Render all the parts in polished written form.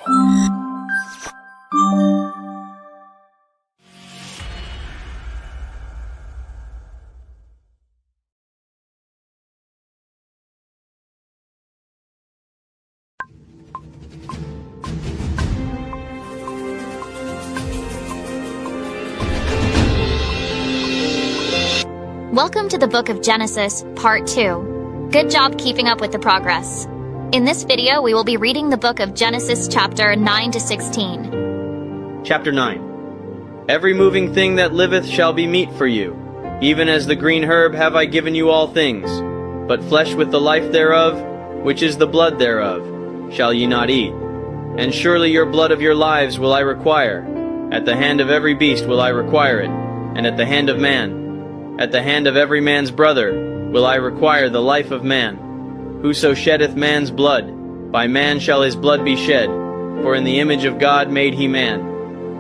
Welcome to the Book of Genesis, Part 2. Good job keeping up with the progress. In this video, we will be reading the book of Genesis chapter 9 to 16. Chapter 9. Every moving thing that liveth shall be meat for you. Even as the green herb have I given you all things. But flesh with the life thereof, which is the blood thereof, shall ye not eat. And surely your blood of your lives will I require. At the hand of every beast will I require it, and at the hand of man. At the hand of every man's brother will I require the life of man. Whoso sheddeth man's blood, by man shall his blood be shed. For in the image of God made he man.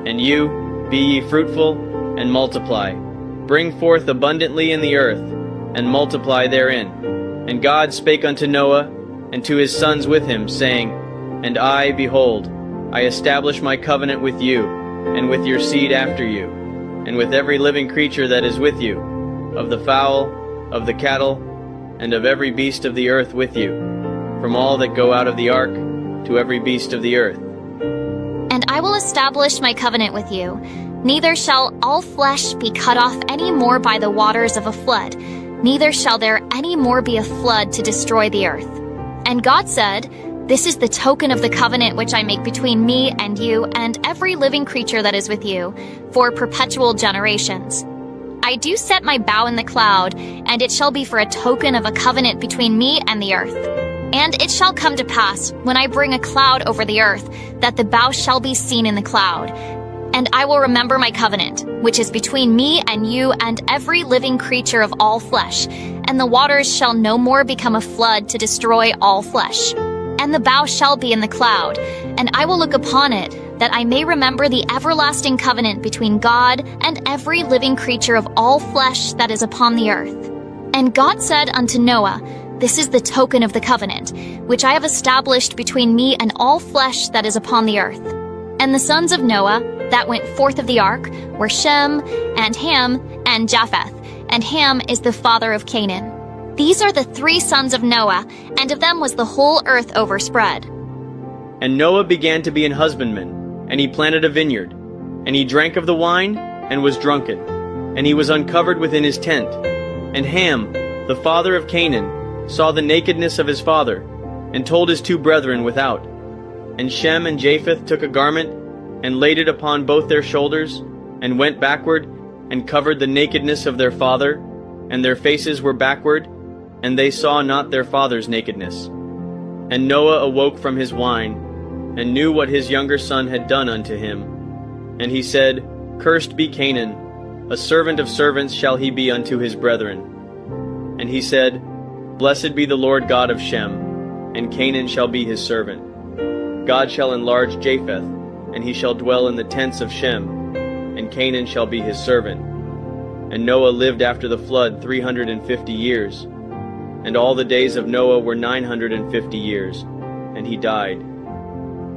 And you, be ye fruitful, and multiply. Bring forth abundantly in the earth, and multiply therein. And God spake unto Noah, and to his sons with him, saying, And I, behold, I establish my covenant with you, and with your seed after you, and with every living creature that is with you, of the fowl, of the cattle, and of every beast of the earth with you, from all that go out of the ark, to every beast of the earth. And I will establish my covenant with you. Neither shall all flesh be cut off any more by the waters of a flood, neither shall there any more be a flood to destroy the earth. And God said, This is the token of the covenant which I make between me and you and every living creature that is with you, for perpetual generations. I do set my bow in the cloud, and it shall be for a token of a covenant between me and the earth. And it shall come to pass, when I bring a cloud over the earth, that the bow shall be seen in the cloud. And I will remember my covenant, which is between me and you and every living creature of all flesh, and the waters shall no more become a flood to destroy all flesh. And the bow shall be in the cloud, and I will look upon it, that I may remember the everlasting covenant between God and every living creature of all flesh that is upon the earth. And God said unto Noah, This is the token of the covenant, which I have established between me and all flesh that is upon the earth. And the sons of Noah that went forth of the ark were Shem, and Ham, and Japheth, and Ham is the father of Canaan. These are the 3 sons of Noah, and of them was the whole earth overspread. And Noah began to be an husbandman, and he planted a vineyard. And he drank of the wine, and was drunken. And he was uncovered within his tent. And Ham, the father of Canaan, saw the nakedness of his father, and told his 2 brethren without. And Shem and Japheth took a garment, and laid it upon both their shoulders, and went backward, and covered the nakedness of their father, and their faces were backward, and they saw not their father's nakedness. And Noah awoke from his wine, and knew what his younger son had done unto him. And he said, Cursed be Canaan, a servant of servants shall he be unto his brethren. And he said, Blessed be the Lord God of Shem, and Canaan shall be his servant. God shall enlarge Japheth, and he shall dwell in the tents of Shem, and Canaan shall be his servant. And Noah lived after the flood 350 years, and all the days of Noah were 950 years, and he died.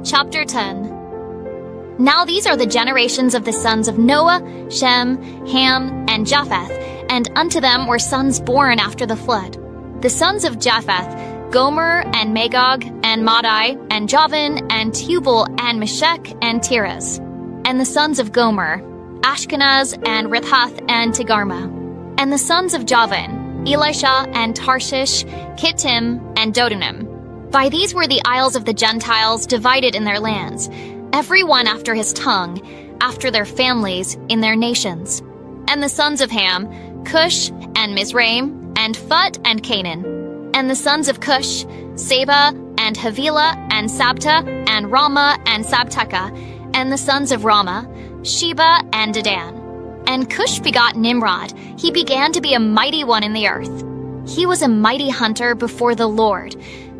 Chapter 10. Now these are the generations of the sons of Noah, Shem, Ham, and Japheth, and unto them were sons born after the flood. The sons of Japheth, Gomer, and Magog, and Madai, and Javan, and Tubal, and Meshech, and Tiras. And the sons of Gomer, Ashkenaz, and Riphath, and Togarmah. And the sons of Javan, Elisha, and Tarshish, Kittim, and Dodanim. By these were the isles of the Gentiles divided in their lands, every one after his tongue, after their families, in their nations. And the sons of Ham, Cush, and Mizraim, and Phut, and Canaan. And the sons of Cush, Seba, and Havilah, and Sabta, and Ramah, and Sabteca. And the sons of Ramah, Sheba, and Dedan. And Cush begot Nimrod. He began to be a mighty one in the earth. He was a mighty hunter before the Lord.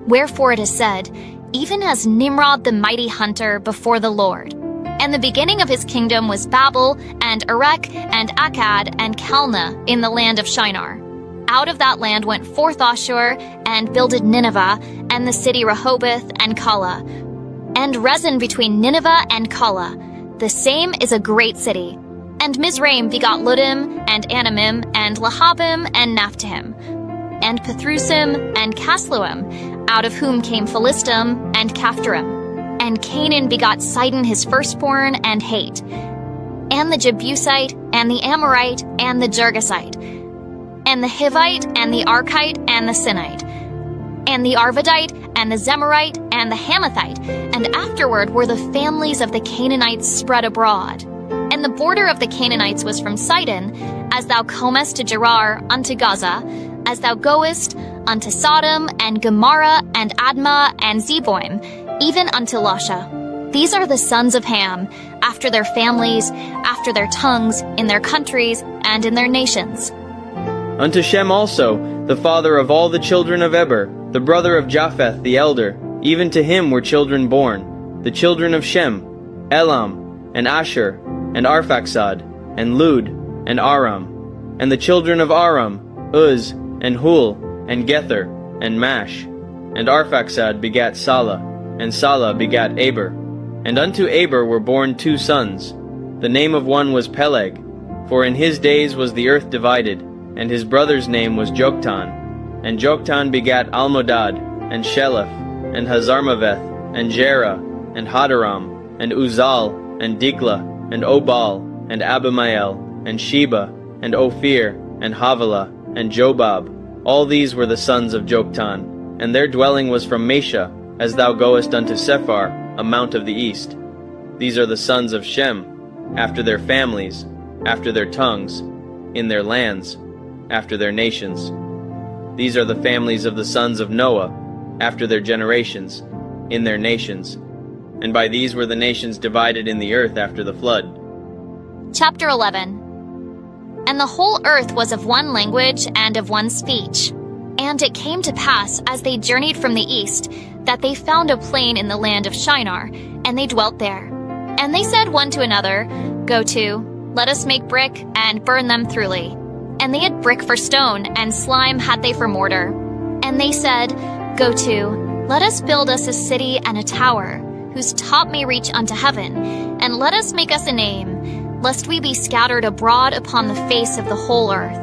Wherefore it is said, Even as Nimrod the mighty hunter before the Lord. And the beginning of his kingdom was Babel, and Erech, and Akkad, and Calneh in the land of Shinar. Out of that land went forth Ashur, and builded Nineveh, and the city Rehoboth, and Calah. and Rezin between Nineveh and Calah. The same is a great city. And Mizraim begot Ludim, and Anamim, and Lahabim, and Naphtahim, and Pathrusim, and Casluim, out of whom came Philistim, and Caphtorim. And Canaan begot Sidon his firstborn, and Hate, and the Jebusite, and the Amorite, and the Girgasite, and the Hivite, and the Archite, and the Sinite, and the Arvadite, and the Zemarite, and the Hamathite, and afterward were the families of the Canaanites spread abroad. And the border of the Canaanites was from Sidon, as thou comest to Gerar unto Gaza, as thou goest unto Sodom, and Gomorrah, and Admah, and Zeboim, even unto Lasha. These are the sons of Ham, after their families, after their tongues, in their countries, and in their nations. Unto Shem also, the father of all the children of Eber, the brother of Japheth the elder, even to him were children born, the children of Shem, Elam, and Asher, and Arphaxad, and Lud, and Aram. And the children of Aram, Uz, and Hul, and Gether, and Mash. And Arphaxad begat Salah, and Salah begat Eber. And unto Eber were born 2 sons. The name of one was Peleg, for in his days was the earth divided, and his brother's name was Joktan. And Joktan begat Almodad, and Sheleph, and Hazarmaveth, and Jerah, and Hadaram, and Uzal, and Diklah, and Obal, and Abimael, and Sheba, and Ophir, and Havilah, and Jobab. All these were the sons of Joktan, and their dwelling was from Mesha, as thou goest unto Sephar, a mount of the east. These are the sons of Shem, after their families, after their tongues, in their lands, after their nations. These are the families of the sons of Noah, after their generations, in their nations. And by these were the nations divided in the earth after the flood. Chapter 11. And the whole earth was of one language and of one speech. And it came to pass, as they journeyed from the east, that they found a plain in the land of Shinar, and they dwelt there. And they said one to another, Go to, let us make brick, and burn them throughly. And they had brick for stone, and slime had they for mortar. And they said, Go to, let us build us a city and a tower, whose top may reach unto heaven, and let us make us a name, lest we be scattered abroad upon the face of the whole earth.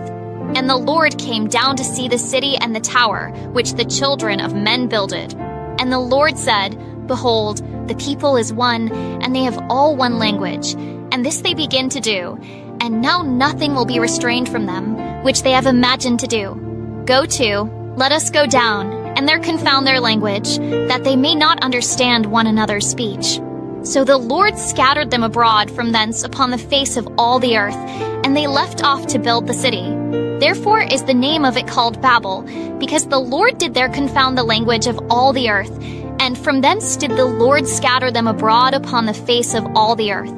And the Lord came down to see the city and the tower, which the children of men builded. And the Lord said, Behold, the people is one, and they have all one language, and this they begin to do. And now nothing will be restrained from them, which they have imagined to do. Go to, let us go down, and there confound their language, that they may not understand one another's speech. So the Lord scattered them abroad from thence upon the face of all the earth, and they left off to build the city. Therefore is the name of it called Babel, because the Lord did there confound the language of all the earth, and from thence did the Lord scatter them abroad upon the face of all the earth.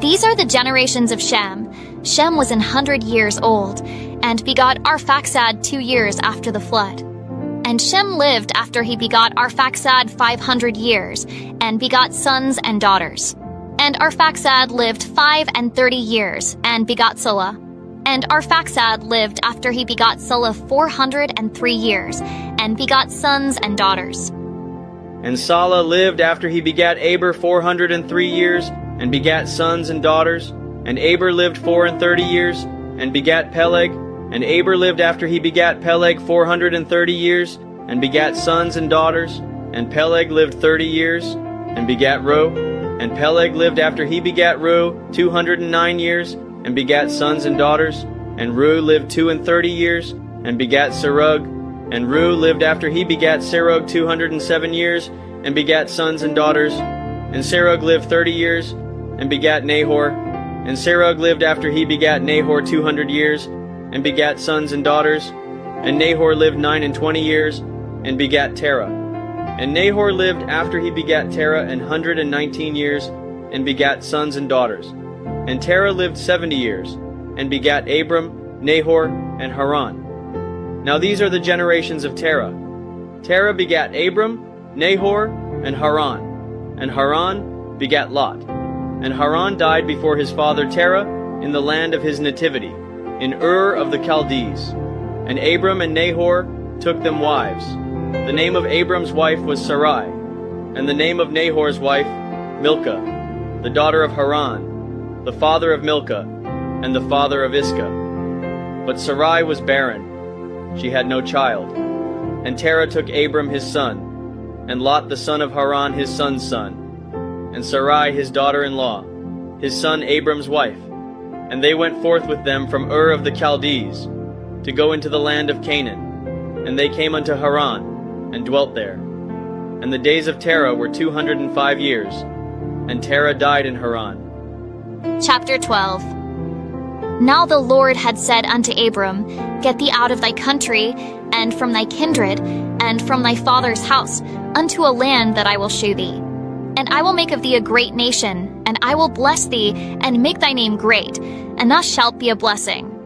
These are the generations of Shem. Shem was 100 years old, and begot Arphaxad 2 years after the flood. And Shem lived after he begot Arphaxad 500 years, and begot sons and daughters. And Arphaxad lived 35 years, and begot Salah. And Arphaxad lived after he begot Salah 403 years, and begot sons and daughters. And Salah lived after he begat Eber 403 years, and begat sons and daughters. And Eber lived 34 years, and begat Peleg. And Eber lived after he begat Peleg 430 years, and begat sons and daughters. And Peleg lived 30 years, and begat Reu. And Peleg lived after he begat Reu 209 years, and begat sons and daughters. And Reu lived 32 years, and begat Serug. And Reu lived after he begat Serug 207 years, and begat sons and daughters. And Serug lived 30 years, and begat Nahor. And Serug lived after he begat Nahor 200 years, and begat sons and daughters. And Nahor lived 29 years, and begat Terah. And Nahor lived after he begat Terah 119 years, and begat sons and daughters. And Terah lived 70 years, and begat Abram, Nahor, and Haran. Now these are the generations of Terah. Terah begat Abram, Nahor, and Haran. And Haran begat Lot. And Haran died before his father Terah in the land of his nativity, in Ur of the Chaldees. And Abram and Nahor took them wives. The name of Abram's wife was Sarai, And the name of Nahor's wife, Milcah, the daughter of Haran, the father of Milcah, and the father of Iscah. But Sarai was barren, she had no child. And Terah took Abram his son, and Lot the son of Haran his son's son, and Sarai his daughter-in-law, his son Abram's wife. And they went forth with them from Ur of the Chaldees, to go into the land of Canaan. And they came unto Haran, and dwelt there. And the days of Terah were 205 years, and Terah died in Haran. Chapter 12. Now the Lord had said unto Abram, Get thee out of thy country, and from thy kindred, and from thy father's house, unto a land that I will shew thee. And I will make of thee a great nation, and I will bless thee, and make thy name great, and thou shalt be a blessing.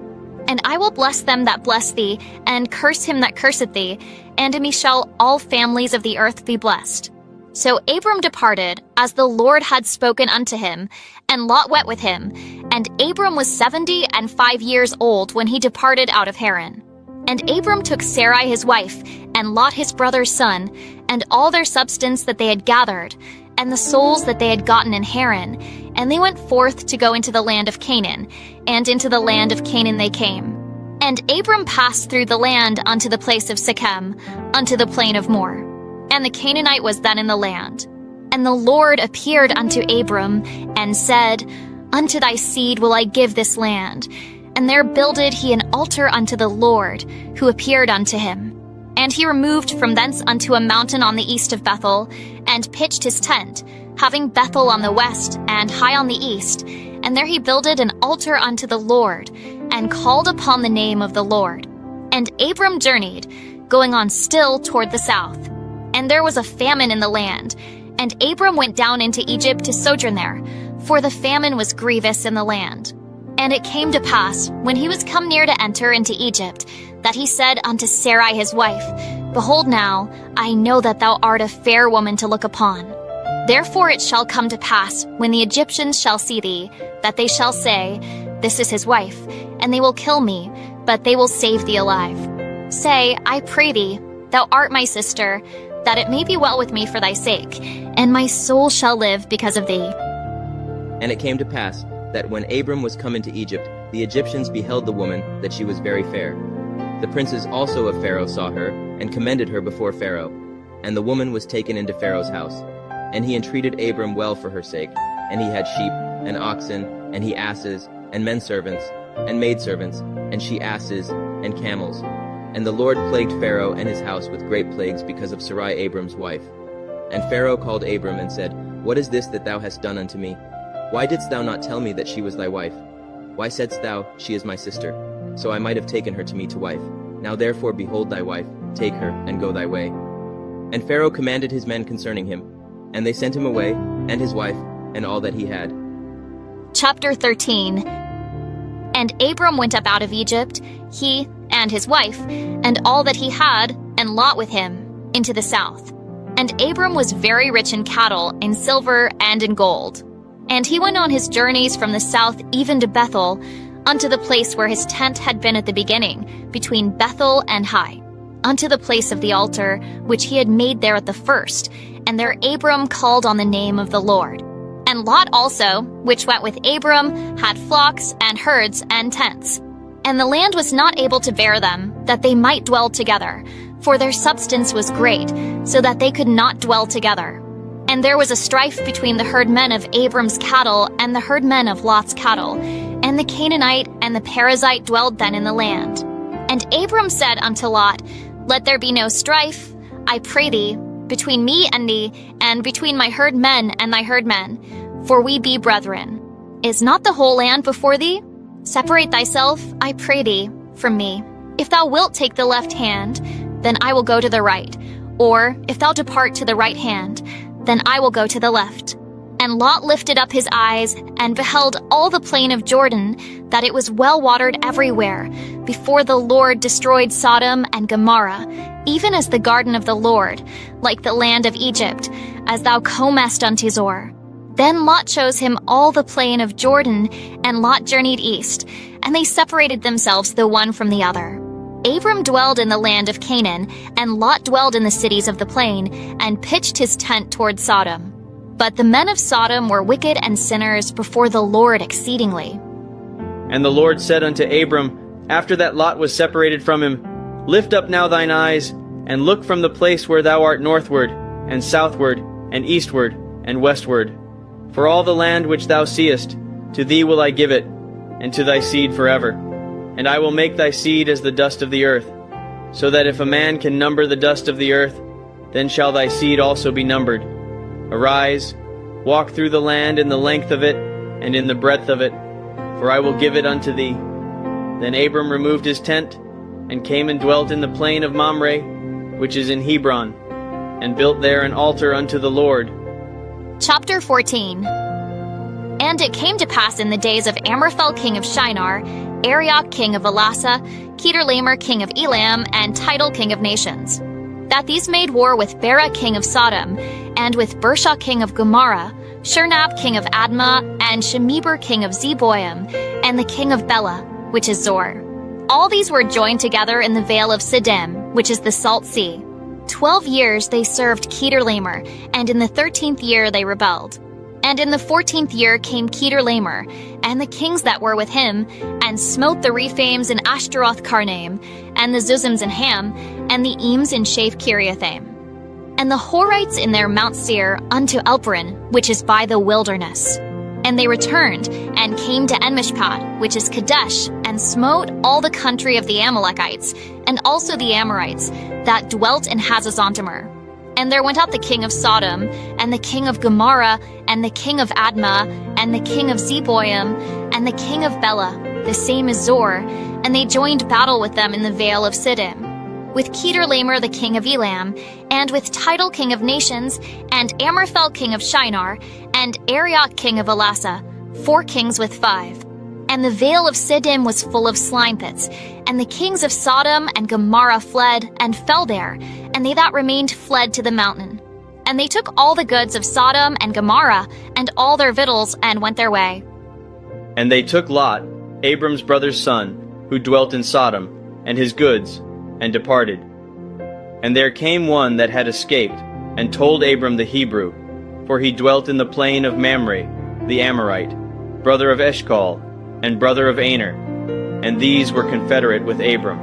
And I will bless them that bless thee, and curse him that curseth thee, and in me shall all families of the earth be blessed. So Abram departed, as the Lord had spoken unto him, and Lot went with him. And Abram was 75 years old when he departed out of Haran. And Abram took Sarai his wife, and Lot his brother's son, and all their substance that they had gathered, and the souls that they had gotten in Haran, and they went forth to go into the land of Canaan, and into the land of Canaan they came. And Abram passed through the land unto the place of Shechem, unto the plain of Moreh. And the Canaanite was then in the land. And the Lord appeared unto Abram, and said, Unto thy seed will I give this land. And there builded he an altar unto the Lord, who appeared unto him. And he removed from thence unto a mountain on the east of Bethel, and pitched his tent, having Bethel on the west, and Hai on the east. And there he builded an altar unto the Lord, and called upon the name of the Lord. And Abram journeyed, going on still toward the south. And there was a famine in the land, and Abram went down into Egypt to sojourn there, for the famine was grievous in the land. And it came to pass, when he was come near to enter into Egypt, that he said unto Sarai his wife, Behold now, I know that thou art a fair woman to look upon. Therefore it shall come to pass, when the Egyptians shall see thee, that they shall say, This is his wife, and they will kill me, but they will save thee alive. Say, I pray thee, thou art my sister, that it may be well with me for thy sake, and my soul shall live because of thee. And it came to pass, that when Abram was come into Egypt, the Egyptians beheld the woman, that she was very fair. The princes also of Pharaoh saw her, and commended her before Pharaoh. And the woman was taken into Pharaoh's house. And he entreated Abram well for her sake. And he had sheep, and oxen, and he asses, and men servants, and maidservants, and she asses, and camels. And the Lord plagued Pharaoh and his house with great plagues because of Sarai Abram's wife. And Pharaoh called Abram and said, What is this that thou hast done unto me? Why didst thou not tell me that she was thy wife? Why saidst thou, She is my sister? So I might have taken her to me to wife. Now therefore behold thy wife, take her, and go thy way. And Pharaoh commanded his men concerning him, and they sent him away, and his wife, and all that he had. Chapter 13. And Abram went up out of Egypt, he and his wife, and all that he had, and Lot with him, into the south. And Abram was very rich in cattle, in silver, and in gold. And he went on his journeys from the south even to Bethel, unto the place where his tent had been at the beginning, between Bethel and Hai, unto the place of the altar, which he had made there at the first. And there Abram called on the name of the Lord. And Lot also, which went with Abram, had flocks and herds and tents. And the land was not able to bear them, that they might dwell together, for their substance was great, so that they could not dwell together. And there was a strife between the herdmen of Abram's cattle and the herdmen of Lot's cattle. And the Canaanite and the Perizzite dwelled then in the land. And Abram said unto Lot, Let there be no strife, I pray thee, between me and thee, and between my herdmen and thy herdmen, for we be brethren. Is not the whole land before thee? Separate thyself, I pray thee, from me. If thou wilt take the left hand, then I will go to the right. Or, if thou depart to the right hand, then I will go to the left. And Lot lifted up his eyes, and beheld all the plain of Jordan, that it was well watered everywhere, before the Lord destroyed Sodom and Gomorrah, even as the garden of the Lord, like the land of Egypt, as thou comest unto Zor. Then Lot chose him all the plain of Jordan, and Lot journeyed east, and they separated themselves the one from the other. Abram dwelled in the land of Canaan, and Lot dwelled in the cities of the plain, and pitched his tent toward Sodom. But the men of Sodom were wicked and sinners before the Lord exceedingly. And the Lord said unto Abram, after that Lot was separated from him, Lift up now thine eyes, and look from the place where thou art northward, and southward, and eastward, and westward. For all the land which thou seest, to thee will I give it, and to thy seed forever. And I will make thy seed as the dust of the earth, so that if a man can number the dust of the earth, then shall thy seed also be numbered. Arise, walk through the land in the length of it, and in the breadth of it, for I will give it unto thee. Then Abram removed his tent, and came and dwelt in the plain of Mamre, which is in Hebron, and built there an altar unto the Lord. Chapter 14. And it came to pass in the days of Amraphel king of Shinar, Arioch king of Elasa, Kedorlaomer king of Elam, and Tidal king of nations, that these made war with Bera king of Sodom, and with Bersha king of Gomorrah, Shernab king of Admah, and Shemeber king of Zeboim, and the king of Bela, which is Zor. All these were joined together in the vale of Siddim, which is the Salt Sea. 12 years they served Kedorlaomer, and in the 13th year they rebelled. And in the 14th year came Kedorlaomer, and the kings that were with him, and smote the Rephaims in Ashtaroth Karnaim, and the Zuzims in Ham, and the Eames in Shaph Kiriathaim, and the Horites in their Mount Seir unto Elparan, which is by the wilderness. And they returned, and came to Enmishpat, which is Kadesh, and smote all the country of the Amalekites, and also the Amorites, that dwelt in Hazazontamar. And there went out the king of Sodom, and the king of Gomorrah, and the king of Admah, and the king of Zeboim, and the king of Bela, the same as Zor, and they joined battle with them in the vale of Siddim, with Kedorlaomer the king of Elam, and with Tidal king of nations, and Amraphel king of Shinar, and Arioch king of Elasa, 4 kings with 5. And the vale of Siddim was full of slime pits, and the kings of Sodom and Gomorrah fled, and fell there, and they that remained fled to the mountain. And they took all the goods of Sodom and Gomorrah, and all their victuals, and went their way. And they took Lot, Abram's brother's son, who dwelt in Sodom, and his goods, and departed. And there came one that had escaped, and told Abram the Hebrew, for he dwelt in the plain of Mamre, the Amorite, brother of Eshcol, and brother of Aner, and these were confederate with Abram.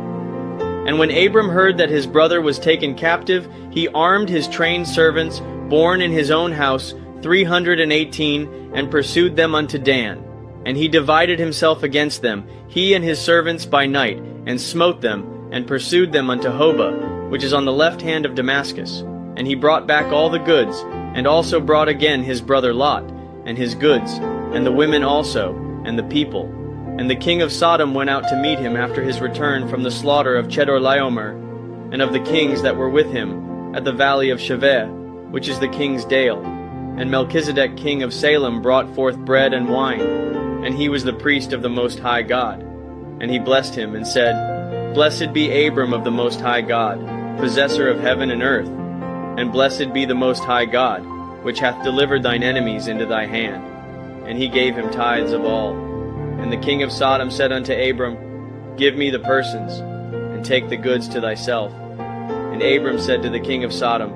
And when Abram heard that his brother was taken captive, he armed his trained servants, born in his own house, 318, and pursued them unto Dan. And he divided himself against them, he and his servants by night, and smote them, and pursued them unto Hobah, which is on the left hand of Damascus. And he brought back all the goods, and also brought again his brother Lot, and his goods, and the women also, and the people. And the king of Sodom went out to meet him after his return from the slaughter of Chedorlaomer, and of the kings that were with him, at the valley of Shaveh, which is the king's dale. And Melchizedek king of Salem brought forth bread and wine, and he was the priest of the Most High God. And he blessed him, and said, Blessed be Abram of the Most High God, possessor of heaven and earth, and blessed be the Most High God, which hath delivered thine enemies into thy hand. And he gave him tithes of all. And the king of Sodom said unto Abram, Give me the persons, and take the goods to thyself. And Abram said to the king of Sodom,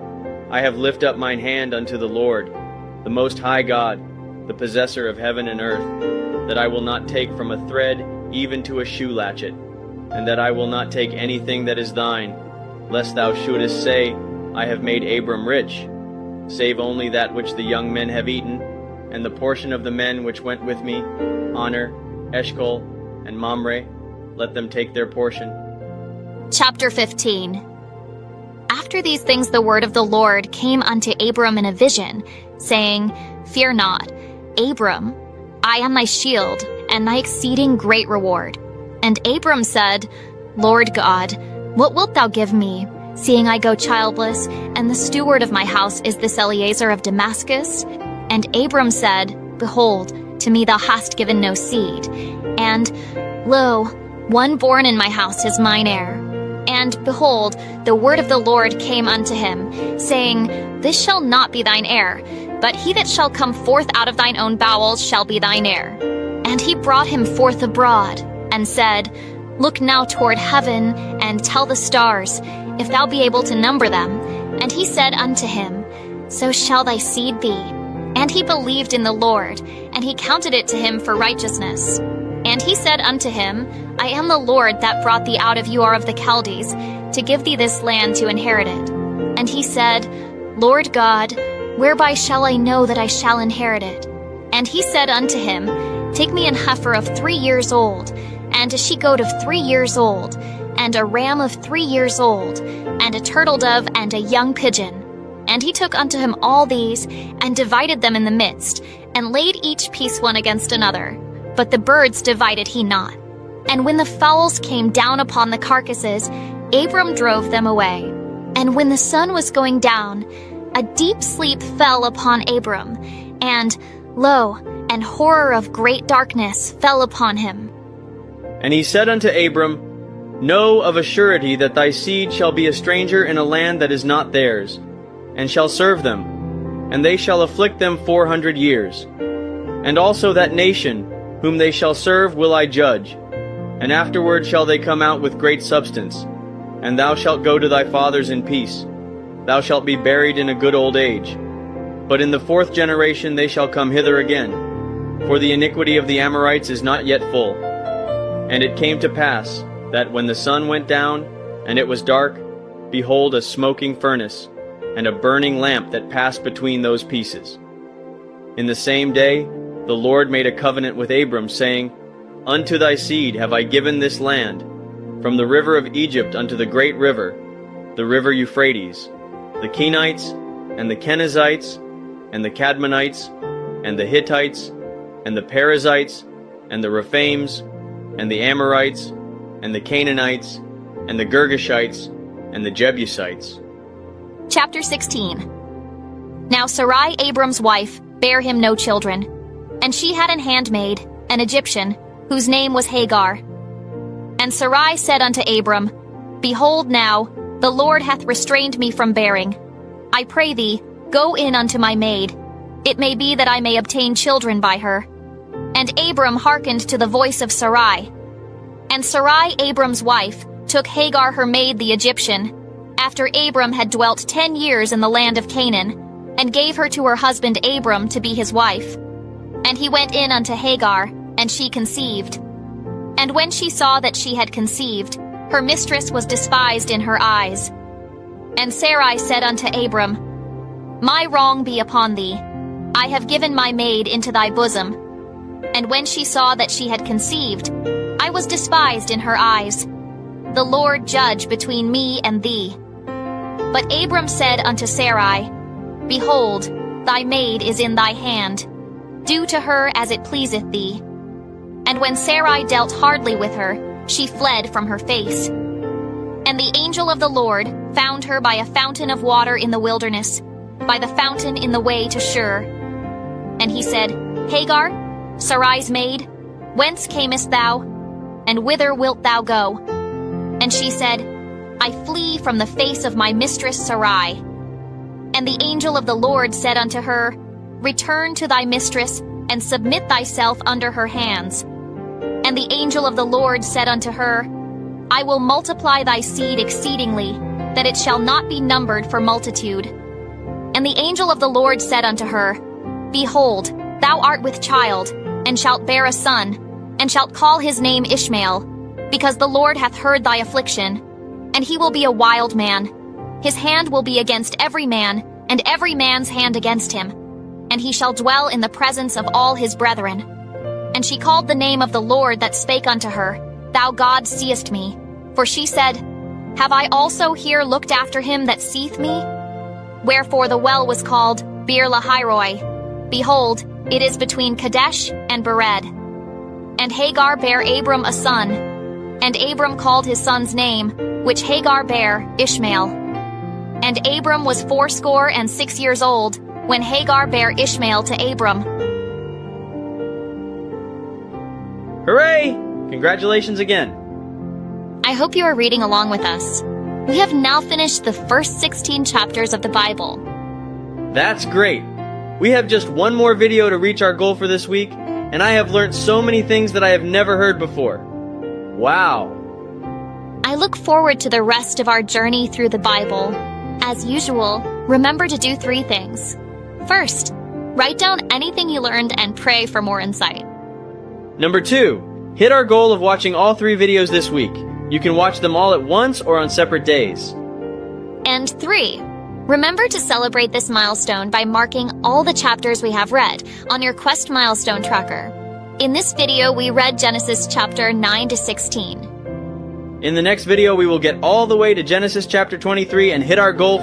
I have lifted up mine hand unto the Lord, the Most High God, the possessor of heaven and earth, that I will not take from a thread even to a shoe latchet, and that I will not take anything that is thine, lest thou shouldest say, I have made Abram rich, save only that which the young men have eaten, and the portion of the men which went with me, Aner, Eshcol, and Mamre, let them take their portion. Chapter 15. After these things the word of the Lord came unto Abram in a vision, saying, Fear not, Abram, I am thy shield, and thy exceeding great reward. And Abram said, Lord God, what wilt thou give me, seeing I go childless, and the steward of my house is this Eliezer of Damascus? And Abram said, Behold, to me thou hast given no seed, and, lo, one born in my house is mine heir. And, behold, the word of the Lord came unto him, saying, This shall not be thine heir, but he that shall come forth out of thine own bowels shall be thine heir. And he brought him forth abroad, and said, Look now toward heaven, and tell the stars, if thou be able to number them. And he said unto him, So shall thy seed be. And he believed in the Lord, and he counted it to him for righteousness. And he said unto him, I am the Lord that brought thee out of Ur of the Chaldees, to give thee this land to inherit it. And he said, Lord God, whereby shall I know that I shall inherit it? And he said unto him, Take me an heifer of 3 years old, and a she-goat of 3 years old, and a ram of 3 years old, and a turtle dove, and a young pigeon. And he took unto him all these, and divided them in the midst, and laid each piece one against another. But the birds divided he not. And when the fowls came down upon the carcasses, Abram drove them away. And when the sun was going down, a deep sleep fell upon Abram, and, lo, an horror of great darkness fell upon him. And he said unto Abram, Know of a surety that thy seed shall be a stranger in a land that is not theirs, and shall serve them, and they shall afflict them 400 years. And also that nation, whom they shall serve, will I judge. And afterward shall they come out with great substance. And thou shalt go to thy fathers in peace. Thou shalt be buried in a good old age. But in the 4th generation they shall come hither again. For the iniquity of the Amorites is not yet full. And it came to pass, that when the sun went down, and it was dark, behold, a smoking furnace, and a burning lamp that passed between those pieces. In the same day the Lord made a covenant with Abram, saying, Unto thy seed have I given this land, from the river of Egypt unto the great river, the river Euphrates, the Kenites, and the Kenizzites, and the Cadmonites, and the Hittites, and the Perizzites, and the Rephaims, and the Amorites, and the Canaanites, and the Girgashites, and the Jebusites. Chapter 16. Now Sarai, Abram's wife, bare him no children, and she had an handmaid, an Egyptian, whose name was Hagar. And Sarai said unto Abram, Behold now, the Lord hath restrained me from bearing. I pray thee, go in unto my maid. It may be that I may obtain children by her. And Abram hearkened to the voice of Sarai. And Sarai, Abram's wife, took Hagar her maid the Egyptian, after Abram had dwelt 10 years in the land of Canaan, and gave her to her husband Abram to be his wife. And he went in unto Hagar, and she conceived. And when she saw that she had conceived, her mistress was despised in her eyes. And Sarai said unto Abram, My wrong be upon thee. I have given my maid into thy bosom. And when she saw that she had conceived, I was despised in her eyes. The Lord judge between me and thee. But Abram said unto Sarai, Behold, thy maid is in thy hand. Do to her as it pleaseth thee. And when Sarai dealt hardly with her, she fled from her face. And the angel of the Lord found her by a fountain of water in the wilderness, by the fountain in the way to Shur. And he said, Hagar, Sarai's maid, whence camest thou, and whither wilt thou go? And she said, I flee from the face of my mistress Sarai. And the angel of the Lord said unto her, Return to thy mistress, and submit thyself under her hands. And the angel of the Lord said unto her, I will multiply thy seed exceedingly, that it shall not be numbered for multitude. And the angel of the Lord said unto her, Behold, thou art with child, and shalt bear a son, and shalt call his name Ishmael, because the Lord hath heard thy affliction. And he will be a wild man. His hand will be against every man, and every man's hand against him. And he shall dwell in the presence of all his brethren. And she called the name of the Lord that spake unto her, Thou God seest me. For she said, Have I also here looked after him that seeth me? Wherefore the well was called Beer Lahairoi. Behold, it is between Kadesh and Bered. And Hagar bare Abram a son, and Abram called his son's name, which Hagar bare, Ishmael. And Abram was 86 years old, when Hagar bare Ishmael to Abram. Hooray! Congratulations again. I hope you are reading along with us. We have now finished the first 16 chapters of the Bible. That's great. We have just one more video to reach our goal for this week, and I have learned so many things that I have never heard before. Wow. I look forward to the rest of our journey through the Bible. As usual, remember to do 3 things. First, write down anything you learned and pray for more insight. Number 2, hit our goal of watching all 3 videos this week. You can watch them all at once or on separate days. And 3, remember to celebrate this milestone by marking all the chapters we have read on your Quest milestone tracker. In this video, we read Genesis chapter 9 to 16. In the next video, we will get all the way to Genesis chapter 23 and hit our goal for